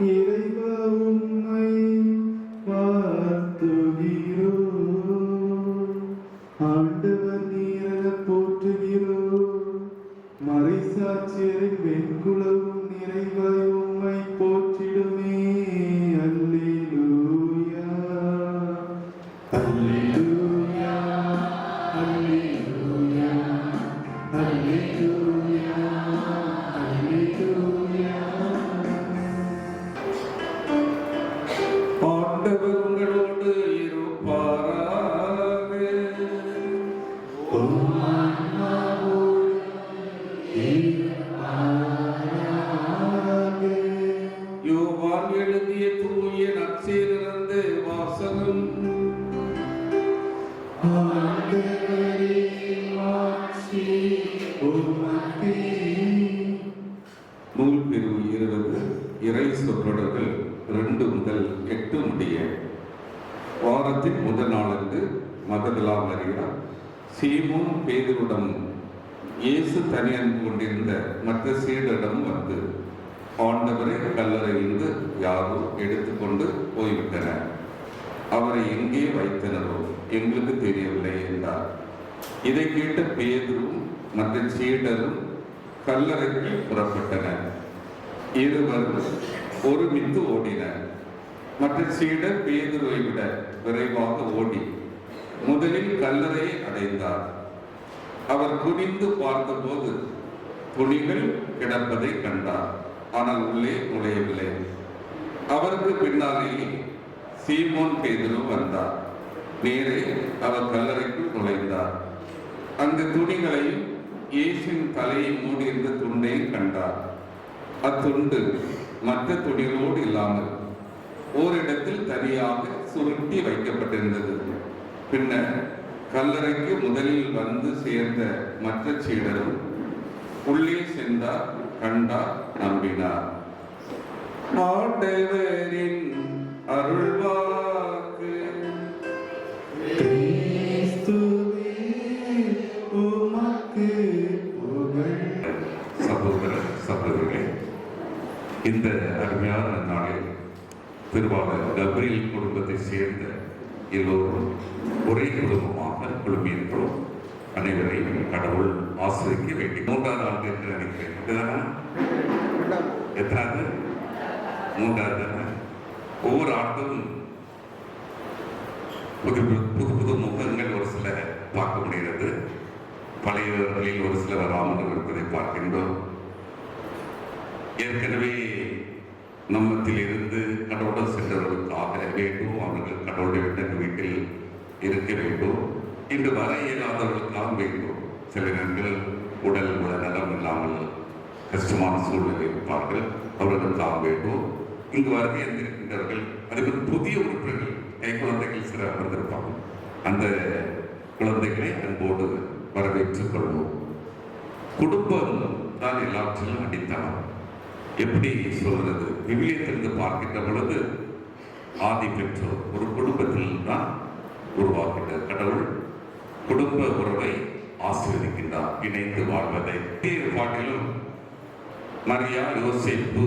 இறைவா உம்மை வாழ்த்துகிறோம், ஆண்டவர் நீரென போற்றுகிறோம். மறைசாட்சியரின் வெண்குலவும் நிறைவாய் உம்மை போற்றிடுமே. அல்லேலூயா அல்லேலூயா அல்லேலூயா அல்லேலூயா அல்லேலூயா. ஆண்டவர் உங்களோடு இருப்பாராக. யோவான் எழுதிய தூய நற்செய்தியிலிருந்து வாசகம். நூல் பிரிவு 20 இறை சொற்றொடர்கள் 2 முதல் 8 முடிய. வாரத்தின் முதல் நாளன்று மகதலா மரியா சீமோன் பேதுருடன் இயேசு தனியன்பு கொண்டிருந்த மற்ற சீடரிடம் வந்து, ஆண்டவரை கல்லறையிலிருந்து யாரோ எடுத்துக்கொண்டு போய்விட்டனர், அவரை எங்கே வைத்தனரோ எங்களுக்கு தெரியவில்லை என்றார். இதை கேட்ட பேதுரும் மற்ற சீடரும் கல்லறைக்கு புறப்பட்டனர். இருவரும் ஒருமித்து ஓடினர். மற்ற சீடர் பேதுருவை விட விரைவாக ஓடி முதலில் கல்லறையை அடைந்தார். அவர் குனிந்து பார்த்தபோது துணிகள் கிடப்பதை கண்டார், ஆனால் உள்ளே நுழையவில்லை. அவருக்கு பின்னாலேயே சீமோன் பேதுரு வந்தார். நேரே அவர் கல்லறைக்குள் நுழைந்தார். அந்த துணிகளையும் இயேசுவின் தலையை மூடியிருந்த துண்டையும் கண்டார். அத்துண்டு மற்ற துணிகளோடு இல்லாமல் ஓரிடத்தில் தனியாக சுருட்டி வைக்கப்பட்டிருந்தது. பின்னர் கல்லறைக்கு முதலில் வந்து சேர்ந்த மற்ற சீடரும் உள்ளே சென்றார், கண்டார், நம்பினார். ஆண்டவரின் அருள்வாக்கு. சகோதர சகோதரிகளே, இந்த அருமையான நாளில் திருவாளர் கப்ரியேல் குடும்பத்தை சேர்ந்த எல்லோரும் ஒரே குடும்பமாக குழுமியிருக்கிறோம். அனைவரையும் கடவுள் ஆசிரிக்க வேண்டி 3வது ஆண்டு என்று நினைக்கிறேன். எத்தனாவது? 3வது. ஒவ்வொரு ஆண்டும் புது புது புது முகங்கள் ஒரு சில பார்க்க முடிகிறது. பழையவர்களில் ஒரு சிலர் வராமல் இருப்பதை பார்க்கின்றோம். ஏற்கனவே நம்மத்தில் இருந்து கடவுள் சென்றவர்களுக்காக வேண்டும், அவர்கள் கடவுளை விட்டு வீட்டில் இருக்க வேண்டும். இன்று வர இயலாதவர்களுக்காக வேண்டும். சில நேரங்கள் உடல் நலம் இல்லாமல் கஷ்டமான சூழ்நிலை இருப்பார்கள், அவர்களுக்காக வேண்டும். இங்கு வருகை இருந்திருக்கின்றவர்கள், அதுக்கு புதிய உறுப்பினர்கள், கை குழந்தைகள் சில வந்திருப்பாங்க. அந்த குழந்தைகளை அன்போடு வரவேற்றுக் கொள்வோம். குடும்பம் தான் எல்லாவற்றிலும் அடித்தளம். எப்படி சொல்றது? விவிலியத்திலிருந்து பார்க்கின்ற பொழுது ஆதி பெற்றோர் ஒரு குடும்பத்தில் தான் உருவாக்கின்ற கடவுள் குடும்ப உறவை ஆசீர்வதிக்கின்றார், இணைந்து வாழ்வதை. பாட்டிலும் மரியா யோசேப்பு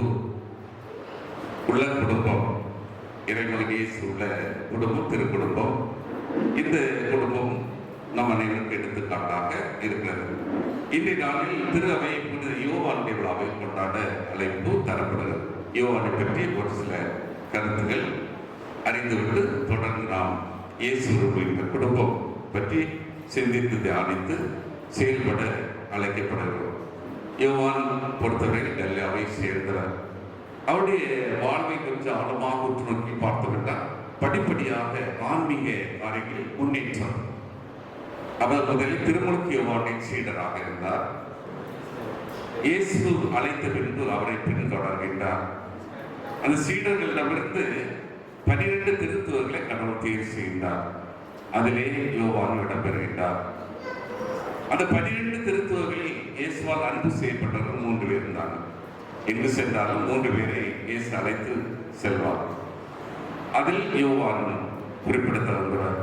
உள்ள குடும்பம், இறைமகன் இயேசு உள்ள குடும்பம், திரு குடும்பம். இந்த குடும்பம் நம் அனைவருக்கு எடுத்துக்காட்டாக இருக்கிறது. இன்றைய நாளில் திரு அவை புனித யோவானுடைய விழாவை கொண்டாட அழைப்பு தரப்படுகிறது. யோவானை பற்றி ஒரு சில கருத்துகள் அறிந்துவிட்டு தொடர்ந்து நாம் இயேசு இந்த குடும்பம் பற்றி சிந்தித்து தியானித்து செயல்பட அழைக்கப்படுகிறோம். யோவான் பொறுத்தவரை கல்யாவை சேர்ந்தார். அவருடைய வாழ்வை கொஞ்சம் ஆழமாக உற்று நோக்கி பார்த்துவிட்டால் படிப்படியாக ஆன்மீக காரியங்களில் முன்னேற்றம். அவர் முதலில் திருமுழுக்கு யோவானின் சீடராக இருந்தார். இயேசு அழைத்த பின்பு அவரை பின்தொடர்கின்றார். அந்த சீடர்களிடமிருந்து 12 திருத்துவர்களை கடவுள் தேர்வு செய்கின்றார். அதிலே யோவான் இடம்பெறுகின்றார். அந்த 12 திருத்துவர்களில் இயேசுவால் அன்பு செய்யப்பட்டவர்கள் 3 பேர் இருந்தாங்க. எங்கு சென்றாலும் 3 பேரை இயேசு அழைத்து செல்வார். அதில் யோவான் குறிப்பிடத்தகுந்தவர்.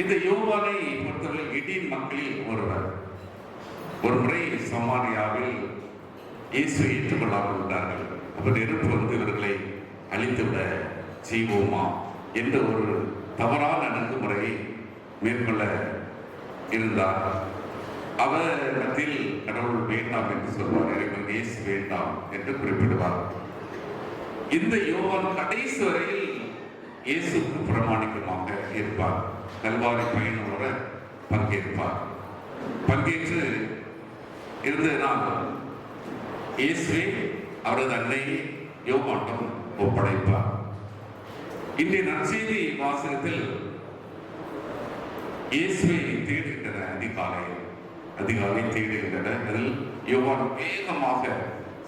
இந்த யோவானை பொறுத்தவரை இடியின் மக்களில் ஒருவர். ஒரு முறை சமாரியாவில் இயேசு ஏற்றுக்கொள்ளாமல் விட்டார்கள். அவர் நெருப்பு வந்து இவர்களை அழித்துவிட செய்வோமா என்ற ஒரு தவறான அணுகுமுறையை மேற்கொள்ள இருந்தார். அவர் மத்தியில் கடவுள் வேண்டாம் என்று சொல்வார், இறைவன் இயேசு வேண்டாம் என்று குறிப்பிடுவார். இந்த யோவான் கடைசி வரையில் இயேசுக்கு பிரமாணிக்கமாக இருப்பார். கல்வாரி பயணோட பங்கேற்பார். பங்கேற்று இருந்ததனால் இயேசுவை அவரது அன்னையை யோவானிடம் ஒப்படைப்பார். இன்றைய நற்செய்தி வாசகத்தில் இயேசுவை தேடுகின்றன. அதிகாலை தேடுகின்றன. அதில் யோவான் வேகமாக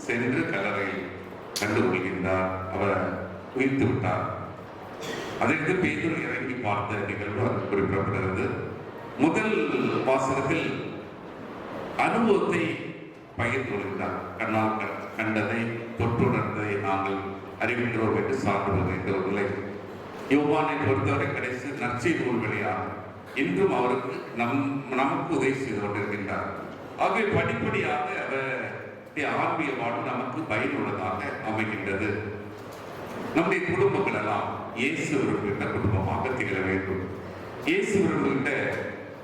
சென்று கல்லறையில் கண்டுகொள்கின்றார். அவர் உயிர்த்து விட்டார். அதற்கு பேதுரு இறங்கி பார்த்த நிகழ்வு அது குறிப்பிடப்படுகிறது. முதல் வாசகத்தில் அனுபவத்தை பகிர்ந்து கொள்கிறார். கண்ணால் கண்டதை தொற்றுணர்ந்ததை நாங்கள் அறிவிக்கிறோம் என்று சார்ந்து என்ற ஒரு நிலை. யோவானை பொறுத்தவரை கடைசி நற்செய்தி நூல் வழியாக இன்றும் அவருக்கு நமக்கு உதவி செய்து கொண்டிருக்கின்றார். ஆகவே படிப்படியாக அவருடைய ஆன்மீக வாழ்வு நமக்கு பயனுள்ளதாக அமைகின்றது. நம்முடைய குடும்பங்கள் எல்லாம் இயேசு விரும்புகின்ற குடும்பமாக திகழ வேண்டும். இயேசு விரும்புகின்ற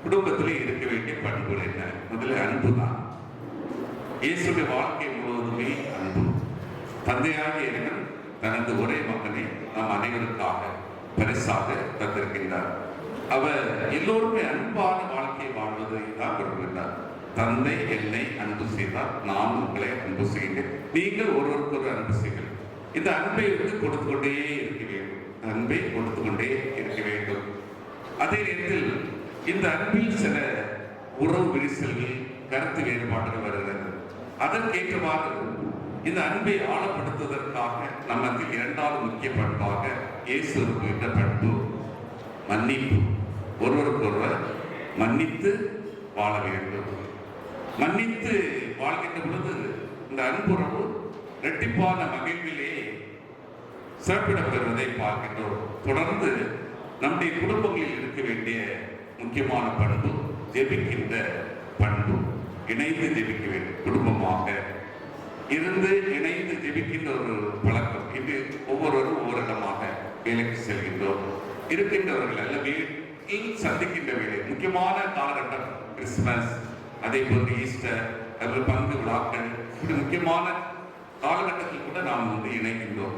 குடும்பத்திலே இருக்க வேண்டிய பண்புகள் என்ன? முதல்ல அன்பு தான். இயேசுடைய வாழ்க்கை முழுவதுமே அன்பு. தந்தையாக இறைவன் தனது ஒரே மகனை நாம் அனைவருக்காக பரிசாக தந்திருக்கின்றார். அவர் எல்லோருமே அன்பான வாழ்க்கையை வாழ்வதை தான் விரும்புகின்றார். தந்தை என்னை அன்பு செய்தார், நான் உங்களை அன்பு செய்கிறேன், நீங்கள் ஒருவருக்கு அன்பு செய்கிறேன். இந்த அன்பை கொடுத்து கொண்டே இருக்க வேண்டும். அன்பை கொடுத்து கொண்டே இருக்க வேண்டும். அதே நேரத்தில் இந்த அன்பில் சில உறவு விரிசல்கள், கருத்து வேறுபாடுகள் வருகிறது. அதற்கேற்றவாறு இந்த அன்பை ஆழப்படுத்துவதற்காக நமக்கு 2வது முக்கிய பண்பாக இயேசு என்ற பண்பு மன்னிப்பு. ஒருவருக்கொருவர் மன்னித்து வாழ வேண்டும். மன்னித்து வாழ்கின்ற பொழுது இந்த அன்புறவு இரட்டிப்பான மகிழ்விலே சிறப்பிடம் பெறுவதை பார்க்கின்றோம். தொடர்ந்து நம்முடைய குடும்பங்களில் இருக்க வேண்டிய முக்கியமான பண்பு ஜெபிக்கின்ற பண்பு. இணைந்து ஜெபிக்க வேண்டும். குடும்பமாக இருந்து இணைந்து ஜெபிக்கின்ற ஒரு பழக்கம். இது ஒவ்வொருவரும் ஒவ்வொரு இடமாக வேலைக்கு செல்கின்றோம். இருக்கின்றவர்கள் அல்ல வீட்டில் சந்திக்கின்ற வேலை. முக்கியமான காலகட்டம் கிறிஸ்துமஸ், அதே போன்று ஈஸ்டர், அதில் பங்கு விழாக்கள், இப்படி முக்கியமான காலகட்டத்தில் கூட நாம் இணைகின்றோம்.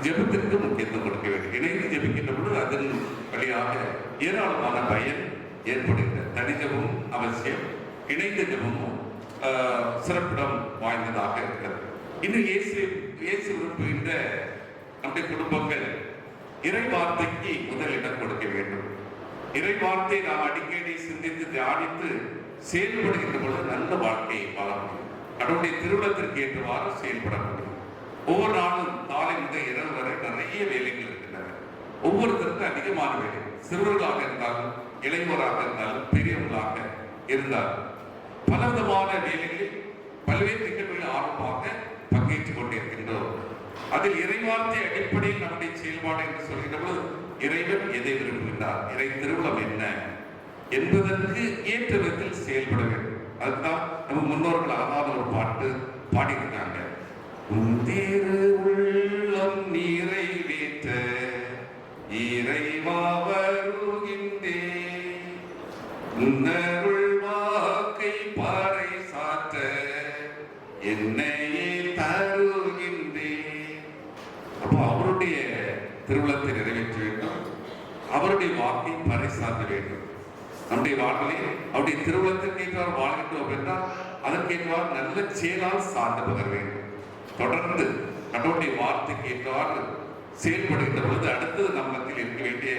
ஜெபத்திற்கு முக்கியத்துவம் கொடுக்க வேண்டும். இணைந்து ஜெபிக்கின்ற பொழுது அதன் வழியாக ஏராளமான பயன் ஏற்படுகிறது. தனி ஜெபம் அவசியம், இணைந்த ஜெபமும் சிறப்பிடம் வாய்ந்ததாக இருக்கிறது. இன்னும் இயேசு விரும்புகின்ற நம்முடைய குடும்பங்கள் இறை வார்த்தைக்கு முதலிடம் கொடுக்க வேண்டும். இறை வார்த்தை நாம் அடிக்கடி சிந்தித்து தியானித்து செயல்படுகின்ற பொழுது நல்ல வாழ்க்கையை வாழ முடியும். கடவுளுடைய திருவிழத்திற்கு ஏற்றவாறு செயல்பட முடியும். ஒவ்வொரு நாளும் காலை முதல் இரவு வரை நிறைய வேலைகள் இருக்கின்றன. ஒவ்வொருத்தருக்கும் அதிகமான வேலை, சிறுவர்களாக இருந்தாலும் இளைஞராக இருந்தாலும் பெரியவர்களாக இருந்தாலும் பலவிதமான வேலைகளில் பல்வேறு நிகழ்வுகளில் ஆர்வமாக பங்கேற்றுக் கொண்டிருக்கின்றோம். அதில் இறைவார்த்தை அடிப்படையில் நம்முடைய செயல்பாடு என்று சொல்கின்ற பொழுது இறைவன் எதை விரும்புகின்றார், இறை திருவிழம் என்ன என்பதற்கு ஏற்ற விதத்தில் செயல்பட வேண்டும். அதுதான் நம்ம முன்னோர்கள் அழகான ஒரு பாட்டு பாடியிருக்காங்க. உந்திரு உள்ளம் நிறைவேற்ற இறைவா வருகின்றேன், உன்னருள் வாக்கை பாறை சாற்ற என்னையே தருகின்றேன். அப்போ அவருடைய திருவிழத்தை நிறைவேற்ற வேண்டும், அவருடைய வாக்கை பறைசாற்ற வேண்டும். நம்முடைய வாழ்க்கையை அவருடைய திருவிழத்திற்கு ஏற்றார் வாழ்கின்றோம் என்றால் அதற்கேற்றார் நல்ல செயலால் சார்ந்து பகர வேண்டும். தொடர்ந்து கடவுளுடைய வார்த்தைக்கு ஏற்றார் செயல்படுகின்ற பொழுது அடுத்தது நம்மத்தில் இருக்க வேண்டிய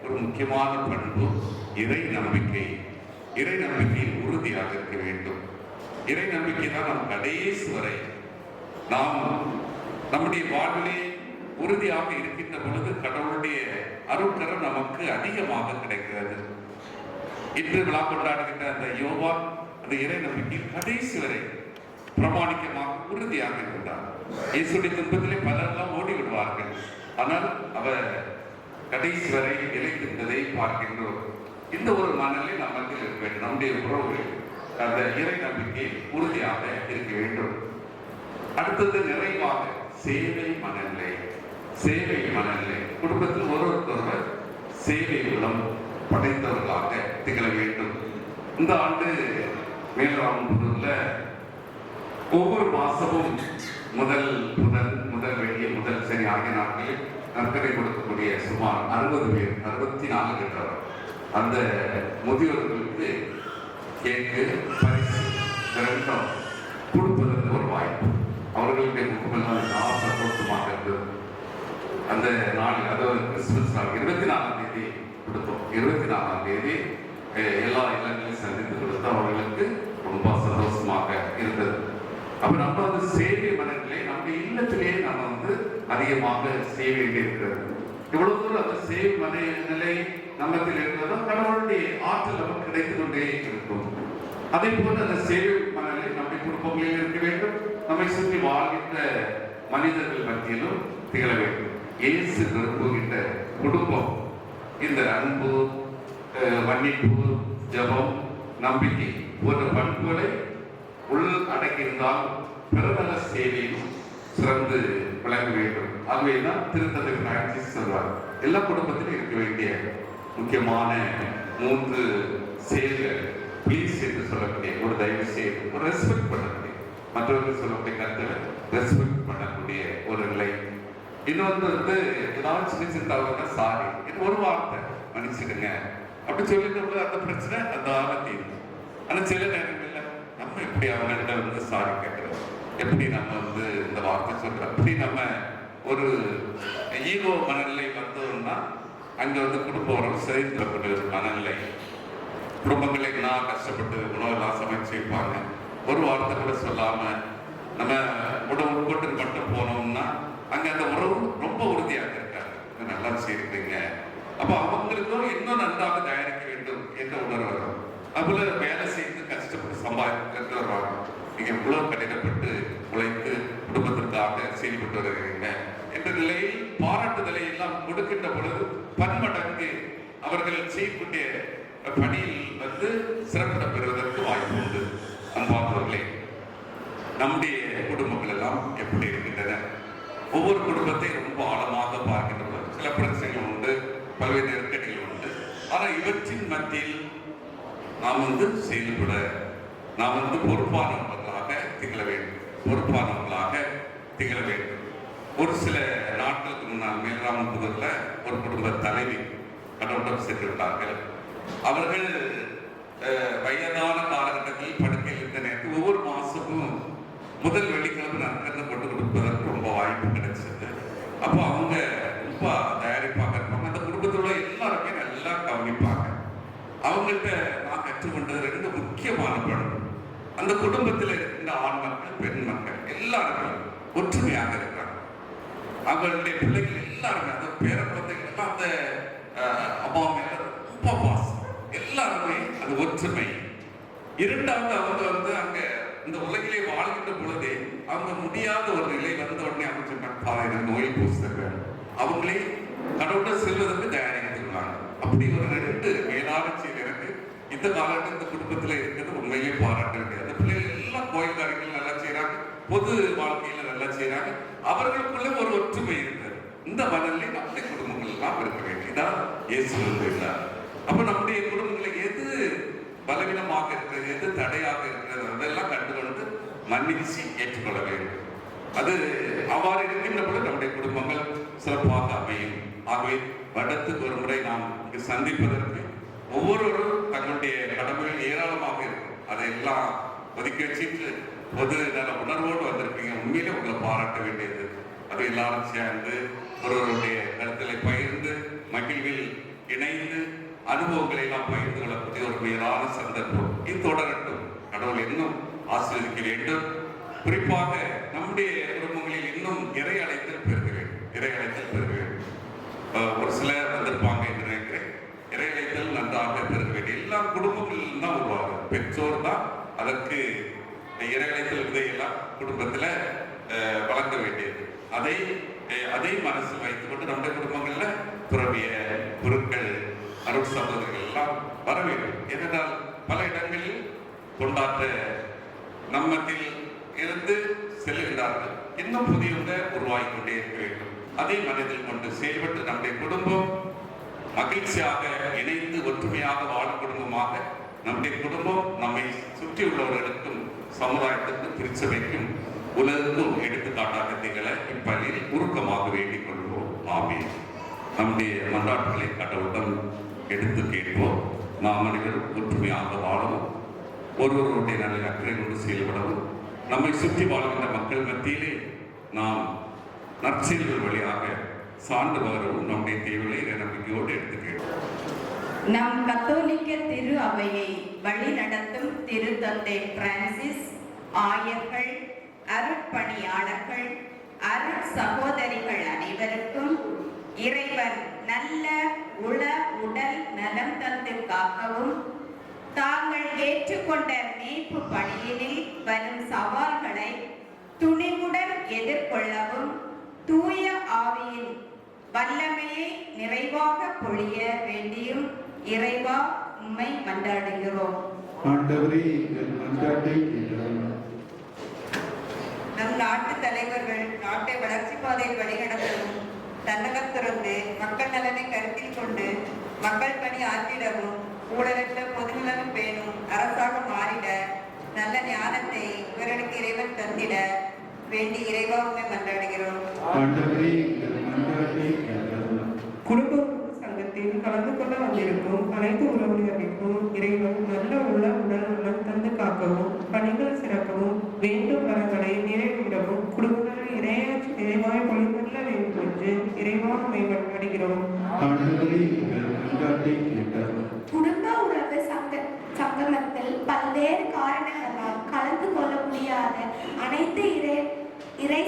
ஒரு முக்கியமான பண்பு இறை நம்பிக்கை. இறை நம்பிக்கையில் உறுதியாக இருக்க வேண்டும். இறை நம்பிக்கை தான் நம் கடைசி வரை நாம் நம்முடைய வாழ்விலே உறுதியாக இருக்கின்ற பொழுது கடவுளுடைய அருட்கரம் நமக்கு அதிகமாக கிடைக்கிறது. இன்று விழா கொண்டாடுகின்ற அந்த யோவான் அந்த இறை நம்பிக்கையில் கடைசி வரை பிரமாணிக்கமாக உறுதியாக இருந்தார். இயேசுடைய துன்பத்திலே பலரெல்லாம் ஓடி விடுவார்கள், ஆனால் அவர் கடைசி வரை நிலைத்திருந்ததை பார்க்கின்றோம். இந்த ஒரு மனநிலை நமக்கு இருக்க வேண்டும். நம்முடைய உறவுகள் அந்த இறை நம்பிக்கை உறுதியாக இருக்க வேண்டும். அடுத்தது நிறைவாக சேவை மனநிலை. சேவை மனநிலை குடும்பத்தில் ஒருவருக்கொருவர் சேவை உள்ளம் படைத்தவர்களாக திகழ வேண்டும். இந்த ஆண்டு மேல்ராமபுதூர்ல ஒவ்வொரு மாசமும் முதல் வெள்ளி முதல் சனி ஆகிய நாட்களில் நற்கரை கொடுக்கக்கூடிய சுமார் 60 பேர், 64 கிட்டவர் அந்த முதியோர்களுக்கு கேக்கு பரிசு ரெண்டும் கொடுப்பதற்கு ஒரு வாய்ப்பு. அவர்களுடைய முகமெல்லாம் சந்தோஷமாக இருந்தது. அந்த நாளில், அதாவது கிறிஸ்துமஸ் நாள் 24ஆம் தேதி கொடுத்தோம். 24ஆம் தேதி எல்லா இல்லங்களையும் சந்தித்து கொடுத்து அவர்களுக்கு ரொம்ப சந்தோஷமாக இருந்தது. அப்ப நம்ம அந்த சேவை மனநிலை நம்முடைய இல்லத்திலேயே நம்ம அதிகமாக செய்ய வேண்டியிருக்கிறது. இவ்வளவு தூரம் அந்த சேவை மனநிலை நம்மத்தில் இருக்கிறதோ கடவுளுடைய ஆற்றல் நமக்கு கிடைத்துக் கொண்டே இருக்கும். அதே போல அந்த சேவை மனநிலை நம்முடைய குடும்பங்களில் இருக்க வேண்டும். நம்மை சுற்றி வாழ்கின்ற மனிதர்கள் மத்தியிலும் திகழ வேண்டும். இயேசு விரும்புகின்ற குடும்பம் இந்த அன்பு, மன்னிப்பு, ஜபம், நம்பிக்கை போன்ற பண்புகளை உள் அடக்கியிருந்தால் பிறநல சேவையும் சிறந்து விளங்க வேண்டும். ஆகவேதான் திருத்தந்தை பிரான்சிஸ் சொல்வார், எல்லா குடும்பத்திலும் இருக்க வேண்டிய முக்கியமான 3 செயல்கள் ப்ளீஸ் என்று சொல்லக்கூடிய ஒரு தயவு செய்து ஒரு ரெஸ்பெக்ட் பண்ணக்கூடிய, மற்றவர்கள் சொல்லக்கூடிய கருத்தை ரெஸ்பெக்ட் பண்ணக்கூடிய ஒரு நிலை. இன்னொன்று ஏதாவது சின்ன சின்ன தவறுனா சாரி, இது ஒரு வார்த்தை மன்னிச்சிடுங்க அப்படி சொல்லிட்டு அந்த பிரச்சனை அந்த தீர்வு. ஆனால் சில நேரங்களில் நம்ம எப்படி அவங்கள்ட்ட சாரி கேட்கிறோம், எப்படி நம்ம இந்த வார்த்தை சொல்றோம், அப்படி நம்ம ஒரு ஈகோ மனநிலை வந்தோம்னா அங்கே குடும்ப உறவு சிதைந்துடக்கூடிய ஒரு மனநிலை. குடும்பங்களை நான் கஷ்டப்பட்டு உணவெல்லாம் சமைச்சு வைப்பாங்க, ஒரு வார்த்தை கூட சொல்லாம நம்ம உணவு போட்டு மட்டும் போனோம்னா அங்க அந்த உறவு ரொம்ப உறுதியாக இருக்காங்க. நல்லா செய்யறீங்க, அப்ப அவங்களுக்கும் இன்னும் நன்றாக தயாரிக்க வேண்டும் என்ற உணர்வு வரும். அதுல வேலை செய்து கஷ்டப்பட்டு சம்பாதித்து வருவாங்க. நீங்க இவ்வளவு கடினப்பட்டு உழைத்து குடும்பத்திற்காக செயல்பட்டு வருகிறீங்க என்ற நிலையில் பாராட்டுதலை எல்லாம் கொடுக்கின்ற பொழுது பன்மடங்கு அவர்கள் செய்யக்கூடிய பணியில் சிறப்பிட பெறுவதற்கு வாய்ப்பு உண்டு. அன்பானவர்களே, நம்முடைய குடும்பங்கள் எல்லாம் எப்படி இருக்கின்றன? ஒவ்வொரு குடும்பத்தை ரொம்ப ஆழமாக பார்க்கின்ற பொழுது சில பிரச்சனைகள் உண்டு, பல்வேறு நெருக்கடிகள் உண்டு. ஆனால் இவற்றின் மத்தியில் நாம் செயல்பட நாம் பொறுப்பானவர்களாக திகழ வேண்டும். பொறுப்பானவர்களாக திகழ வேண்டும். ஒரு சில நாட்களுக்கு முன்னால் மேல்ராமபுதூர்ல ஒரு குடும்ப தலைவி கடவுளிடம் சென்று விட்டார்கள். அவர்கள் வயதான காலகட்டத்தில் படுக்கையில் இருந்த நேரத்தில் ஒவ்வொரு மாசமும் முதல் வெள்ளிக்கிழமை நற்கருணை கொண்டு கொடுப்பதற்கு ரொம்ப வாய்ப்பு கிடைச்சது. அப்போ அவங்க ரொம்ப தயாரிப்பாக இருப்பாங்க. அந்த குடும்பத்தோட எல்லாருமே நல்லா கவனிப்பாங்க. அவங்கள்ட்ட நான் கற்றுக்கொண்டது 2 முக்கியமான பண்பு. அந்த குடும்பத்தில் இருக்கின்ற ஆண் மக்கள், பெண் மக்கள் எல்லாருமே ஒற்றுமையாக இருக்கிறாங்க. அவங்களுடைய பிள்ளைகள் எல்லாருமே, அந்த பேர குழந்தைகள் எல்லாம் அந்த அப்பா மேல ரொம்ப பாசம், எல்லாருமே அது ஒற்றுமை. இரண்டாவது, அவங்க அங்க இந்த உலகிலே வாழ்கின்ற பொழுதே அவங்க முடியாத ஒரு நிலை வந்த உடனே அவங்க சொன்னாங்க, நோய் பூசுங்க, அவங்களே கடவுள செல்வதற்கு தயாரித்துள்ளாங்க. அப்படி ஒரு 2 மேலான செயல் எனக்கு இந்த காலத்தில் இந்த குடும்பத்துல இருக்கிறது உண்மையிலே பாராட்ட வேண்டியது. அந்த பிள்ளைகள் எல்லாம் கோயில் காரியங்கள் நல்லா செய்யறாங்க, பொது வாழ்க்கையில நல்லா செய்யறாங்க, அவர்களுக்குள்ள ஒரு ஒற்றுமை இருக்கிறது. இந்த மனநிலை நம்முடைய குடும்பங்கள் எல்லாம் இருக்க வேண்டியதான் இயேசு இருந்தார். அப்ப நம்முடைய குடும்பங்களில் எது பலவீனமாக இருக்கிறது, எது தடையாக இருக்கிறது, அதெல்லாம் கண்டுகொண்டு மன்னிச்சு ஏற்றுக்கொள்ள வேண்டும். அது அவ்வாறு இருக்கின்ற பொழுது நம்முடைய குடும்பங்கள் சிறப்பாக அமையும். ஆகவே வருடத்துக்கு ஒரு முறை நாம் இங்கு சந்திப்பதற்கு ஒவ்வொருவரும் தங்களுடைய கடமைகள் ஏராளமாக இருக்கும். அதையெல்லாம் ஒதுக்கி வச்சுட்டு பொது நல உணர்வோடு வந்திருப்பீங்க. உண்மையிலே உங்களை பாராட்ட வேண்டியது. அது எல்லாரும் சேர்ந்து ஒருவருடைய கருத்தலை பகிர்ந்து மகிழ்வில் இணைந்து அனுபவங்களை எல்லாம் பகிர்ந்து கொள்ளக்கூடிய ஒரு மேலான சந்தர்ப்பம். இது தொடரட்டும். கடவுள் இன்னும் ஆசீர்வதிக்க வேண்டும். குறிப்பாக நம்முடைய குடும்பங்களில் இன்னும் இறை அழைத்தல் பெருக வேண்டும். இறை அழைத்தல் பெருக வேண்டும். ஒரு சிலர் வந்திருப்பாங்க என்று நினைக்கிறேன். இறை அழைத்தல் நன்றாக பெருக வேண்டும். எல்லா குடும்பங்களிலும் தான் உருவாகும். பெற்றோர் தான் அதற்கு இறை அழைத்தல் விதையெல்லாம் குடும்பத்தில் வளர்க்க வேண்டியது. அதை மனசில் வைத்துக் கொண்டு நம்முடைய குடும்பங்கள்ல துறவிய குருக்கள், அருள் சகோதரிகள் எல்லாம் வர வேண்டும். ஏனென்றால் பல இடங்களில் கொண்டாட்ட நம்மத்தில் இருந்து செல்லுகின்றார்கள். இன்னும் புதியவங்க உருவாகிக் கொண்டே இருக்க வேண்டும். அதை மனதில் கொண்டு செயல்பட்டு நம்முடைய குடும்பம் மகிழ்ச்சியாக இணைந்து ஒற்றுமையாக வாழும் குடும்பமாக நம்முடைய குடும்பம் நம்மை சுற்றி உள்ளவர்களுக்கும் சமுதாயத்திற்கும் திருச்சபைக்கும் உலகுக்கும் எடுத்துக்காட்டாக திகழ இப்பள்ளியில் உருக்கமாக வேண்டிக் கொள்வோம். ஆமென். நம்முடைய மன்றாட்டுகளை கடவுளிடம் எடுத்து கேட்போம். நாம் அனைவரும் ஒற்றுமையாக வாழவும், ஒருவருடைய நல்ல அக்கறை கொண்டு செயல்படவும், நம்மை சுற்றி வாழ்கின்ற மக்கள் மத்தியிலே நாம் நற்செயல்கள் வழியாக சார்ந்து வரவும் நம்முடைய தேவைகளை நம்பிக்கையோடு எடுத்து கேட்போம். நம் கத்தோலிக்க திரு அவையை வழி நடத்தும் திரு தந்தை பிரான்சிஸ், ஆயர்கள், அருட்பணியாளர்கள், அருட் சகோதரிகள் அனைவருக்கும் இறைவன் நல்ல உள உடல் நலம் தந்து காக்கவும், தாங்கள் ஏற்றுக்கொண்ட மீட்பு பணியினில் வரும் சவால்களை துணிவுடன் எதிர்கொள்ளவும் தூய ஆவியின் வல்லமையை நிறைவாக பொழிய வேண்டியும் இறைவா உம்மை மன்றாடுகிறோம். நம் நாட்டு தலைவர்கள் நாட்டை வளர்ச்சி பாதையில் வழிநடத்தவும், தன்னகம் திறந்து மக்கள் நலனை கருத்தில் கொண்டு மக்கள் பணி ஆற்றிடவும், ஊழலற்ற பொதுநலம் பேணும் அரசாக மாறிட நல்ல ஞானத்தை இவர்களுக்கு இறைவன் தந்திட வேண்டி இறைவா உம்மை மன்றாடுகிறோம். குடும்ப சங்கத்தில் கலந்து கொள்ள வந்திருக்கும் அனைத்து உறவினர்களுக்கும் இறைவன் நல்ல உள்ள உடல் நலம் தந்து காக்கவும், பணிகள் சிறக்கவும், வேண்டும் வரங்களை நிறைவேறவும், குடும்பங்கள் இறையாட்சி நிறைவாய் பொழிந்துள்ள வேண்டும் என்று இறைவா உம்மை மன்றாடுகிறோம். குடும்ப உறவு சங்கமத்தில் பல்வேறு காரணங்களால் கலந்து கொள்ள முடியாத அனைத்து இறை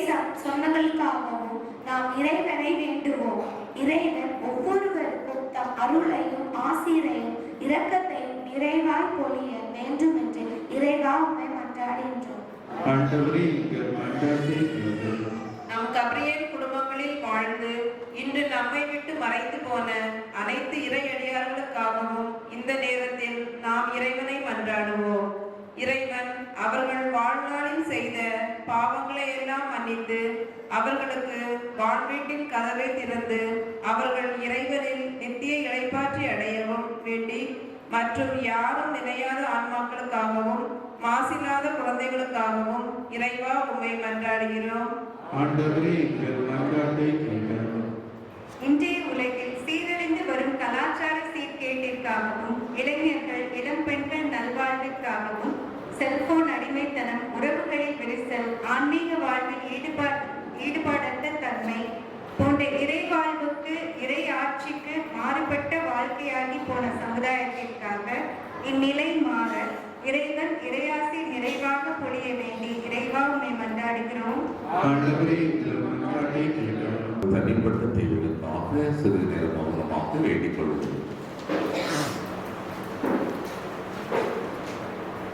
சொந்தங்களுக்காகவும் நாம் இறைவனை வேண்டுவோம். இறைவன் ஒவ்வொருவருக்கும் தம் அருளையும் ஆசீரையும் இரக்கத்தையும் நிறைவாய் பொழிய வேண்டும் என்று இறைவா உம்மை மன்றாடுகின்றோம். நம் கபிரியேல் குடும்பங்களில் வாழ்ந்து இன்று நம்மை விட்டு மறைந்து போன அனைத்து இறையடியார்களுக்காகவும் இந்த நேரத்தில் நாம் இறைவனை மன்றாடுவோம். இறைவன் அவர்கள் வாழ்நாளில் செய்த பாவங்களை எல்லாம் மன்னித்து அவர்களுக்கு வாழ்வீட்டின் கதவை திறந்து அவர்கள் இறைவனில் நித்திய இளைப்பாற்றி அடையவும் வேண்டி, மற்றும் யாரும் நினையாத ஆன்மாக்களுக்காகவும் மாசில்லாத குழந்தைகளுக்காகவும் இறைவா உம்மை மன்றாடுகிறோம். இன்றைய உலகில் சீரழிந்து வரும் கலாச்சார சீர்கேட்டிற்காகவும், இளைஞர்கள் இளம் பெண்கள் நல்வாழ்விற்காகவும், செல்போன் அடிமைத்தனம், உறவுகளில் விரிசல், ஆன்மீக வாழ்வில் ஈடுபாடற்ற தன்மை போன்ற இறை வாழ்வுக்கு இறை ஆட்சிக்கு மாறுபட்ட வாழ்க்கையாகி போன சமுதாயத்திற்காக இந்நிலை மாற இறைவன் இறையாசி நிறைவாக பொழிய வேண்டி இறைவா உம்மை மன்றாடுகிறோம். ஆண்டவரே, எங்கள் மன்றாட்டை கேட்டருளும். தனிப்பட்ட தேவைகளுக்காக சிறிது நேரம் மௌனமாக வேண்டிக் கொள்வோம்.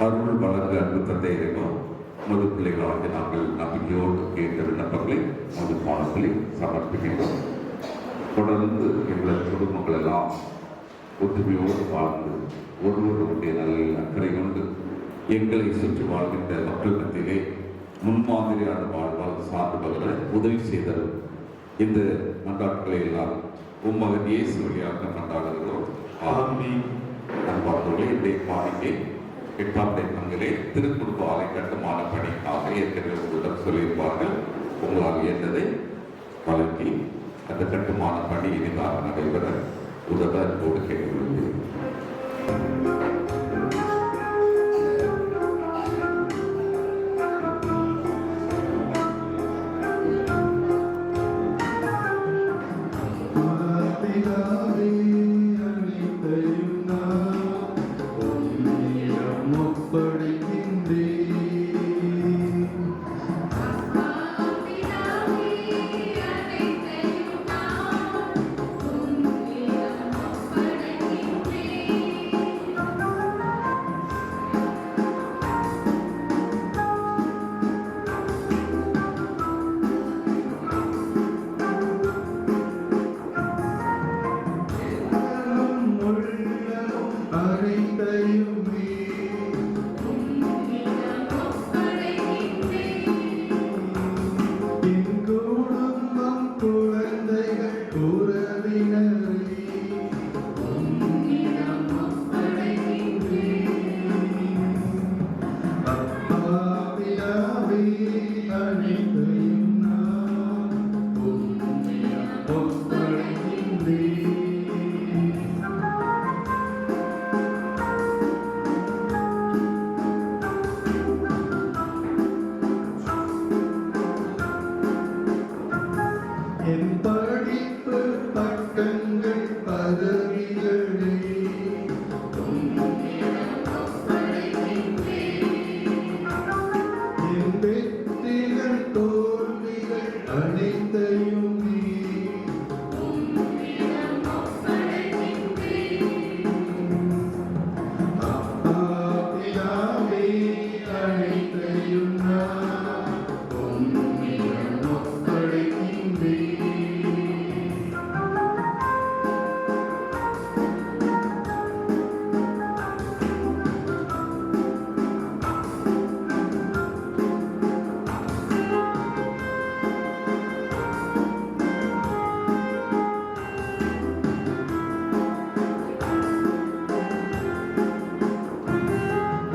அருள் வழங்க அன்பு தந்தை இறைவா, உமது பிள்ளைகளாக நாங்கள் நம்பிக்கையோடு கேட்ட விண்ணப்பங்களை உமது பாடங்களில் சமர்ப்பிக்கின்றோம். தொடர்ந்து எங்களது குடும்பங்கள் எல்லாம் ஒற்றுமையோடு வாழ்ந்து ஒருவருடைய நலனில் அக்கறை கொண்டு எங்களை சுற்றி வாழ்கின்ற மக்கள் மத்தியிலே முன்மாதிரியான வாழ்வால் சார்ந்து பகர உதவி செய்தரும். இந்த மன்றாட்டுகளை எல்லாம் உம்மகன் இயேசு வழியாக மன்றாடுகிறோம். ஆமென். அன்பார்ந்தவர்களே, இன்றைய மாளிகை 8ஆம் பங்கிலே திருக்குடும்ப ஆலை கட்டுமான பணிக்காக ஏற்கனவே உங்களிடம் சொல்லியிருப்பார்கள். உங்களால் இயன்றதை வழங்கி அந்த கட்டுமான பணி இனிதாக நடைபெற உதவ அன்போடு கேட்டுக்கொள்கிறேன். பிதாவே, அனைத்தையும் நான் உம்மிடம் ஒப்படைக்கின்றேன். என் படிப்பு பட்டங்கள் பதவிகளே என் வெற்றிகள் தோல்விகள் அனைத்தையும் அப்பா பிதாவே, அனைத்தையும் நான் உம்மிடம் ஒப்படைக்கின்றேன்.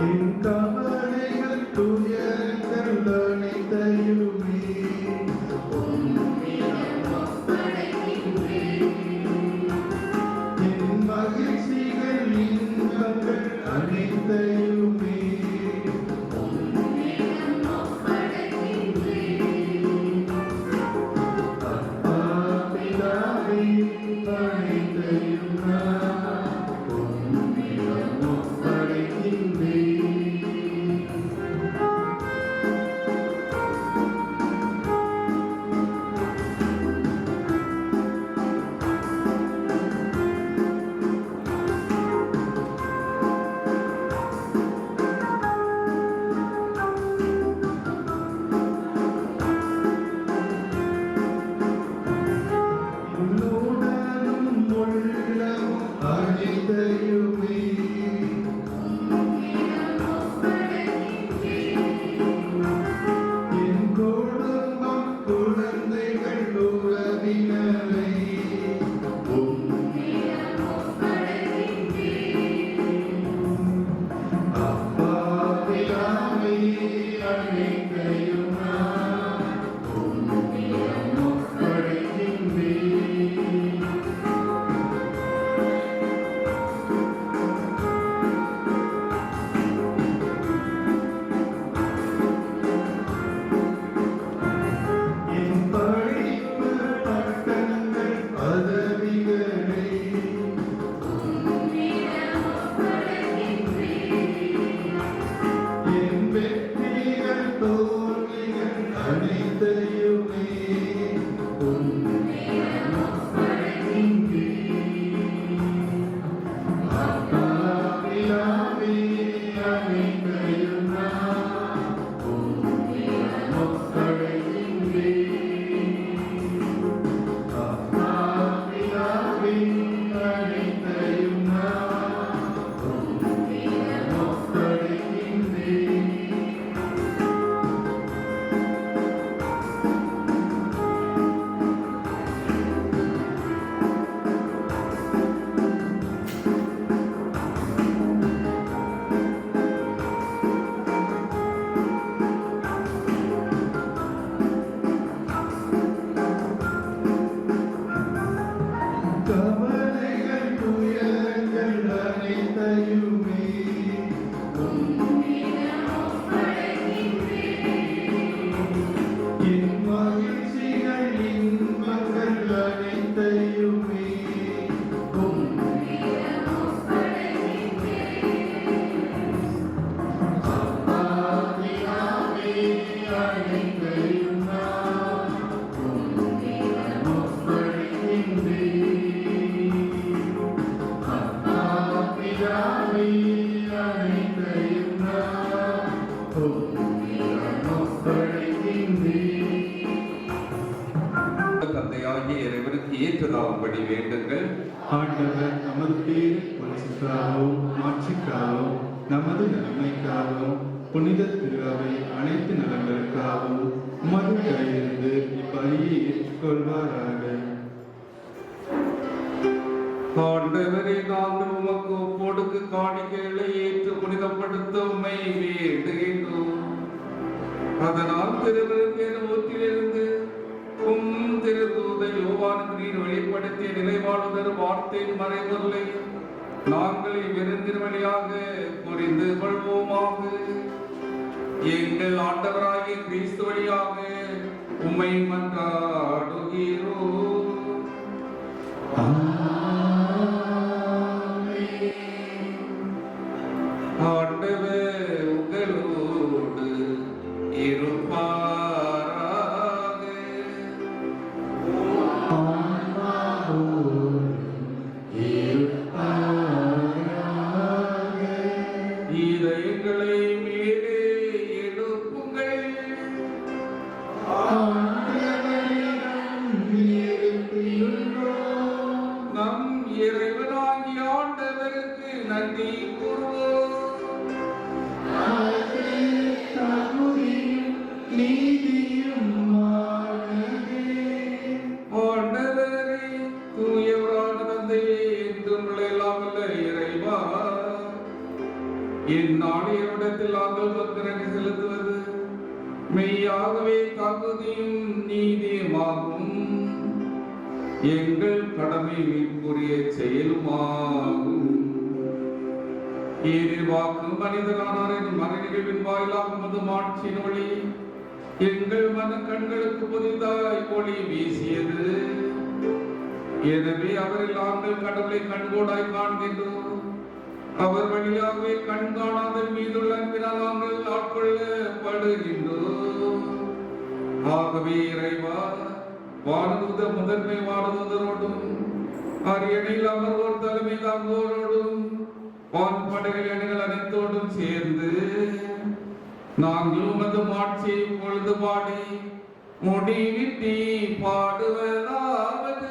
என் கவலைகள் துயரங்கள் தோல்விகள் அனைத்தையுமே உன்னிடம் ஒப்படைக்கின்றேன். அப்பா பிதாவே, அனைத்தையும் நான் உன்னிடம் ஒப்படைக்கின்றேன். அப்பா பிதாவே, அனைத்தையும் நான் உன்னிடம் ஒப்படைக்கின்றேன். கவலைகள் துயரங்கள் அனைத்தையுமே என் மகிழ்ச்சிகள் இன்பங்கள் அனைத்தையுமே அப்பா பிதாவே, அனைத்தையும் நான் உன்னிடம் ஒப்படைக்கின்றேன். அப்பா பிதாவே, அனைத்தையும் நான் உன்னிடம் ஒப்படைக்கின்றேன். தந்தையாகிய இறைவனுக்கு ஏற்றதாகும்படி வேண்டுங்கள். ஆண்டவர் நமது பேர் பரிசுத்தாகவும் மாட்சிக்காகவும் நமது நன்மைக்காகவும் புனித திருவை அனைத்து நலன்களுக்காகவும் உமது கையிலிருந்து இப்பலியை ஏற்றுக்கொள்வாராக. ஆண்டவரே, நாங்கள் உமக்கு ஒப்பொடுக்கு காணிக்கைகளை ஏற்று புனிதப்படுத்த உம்மை வேண்டுகின்றோம். அதனால் திருவிழு ஊற்றிலிருந்து திருத்தூத யோவானுக்கு நீர் வெளிப்படுத்திய நிறைவாழ்வு வார்த்தையின் மறைபொருளை நாங்கள் இவ்விருந்தின் வழியாக புரிந்து கொள்வோமாக. எங்கள் ஆண்டவராகிய கிறிஸ்து வழியாக உம்மை மன்றாடுகிறோம். ஆண்டவர் உங்களோடு இருப்பாராக. இதயங்களை மேலே எழுப்புங்கள். நம் இறைவனாகிய ஆண்டவருக்கு நன்றி கூறுவோம். ஆண்டவரே, தூயவரான தந்தையே, என்றும் எல்லாம் வல்ல இறைவா, இந்நாளையரிடத்தில் நாங்கள் பக்தரனை செலுத்துவது மெய்யாகவே தகுதியும் நீதியுமாகும். எங்கள் கடமை மீட்புரிய செயலுமாகும். ஏனெனில் வாக்கு மனிதனானார் எனும் மறைநிகழ்வின் வாயிலாக மது மாட்சியின் ஒளி எங்கள் மன கண்களுக்கு புதிதாய் ஒளி வீசியது. எனவே அவரில் நாங்கள் கடவுளை கண்கோடாய் காண்கின்றோம். அவர் வழியாகவே கண்காணாத மீதுள்ள அன்பினால் நாங்கள் ஆட்கொள்ளப்படுகின்றோம். ஆகவே இறைவா, வானதூத முதன்மை வானதூதரோடும் அரியணையில் அமர்வோர் தலைமை தாங்குவோரோடும் வான்படைகள் அணிகள் அனைத்தோடும் சேர்ந்து நாங்கள் உமது மாட்சியை பொழுது பாடி முடிவிட்டி பாடுவதாவது.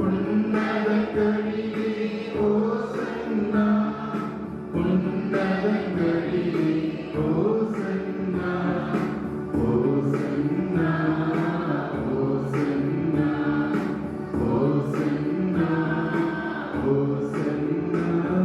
உன்னத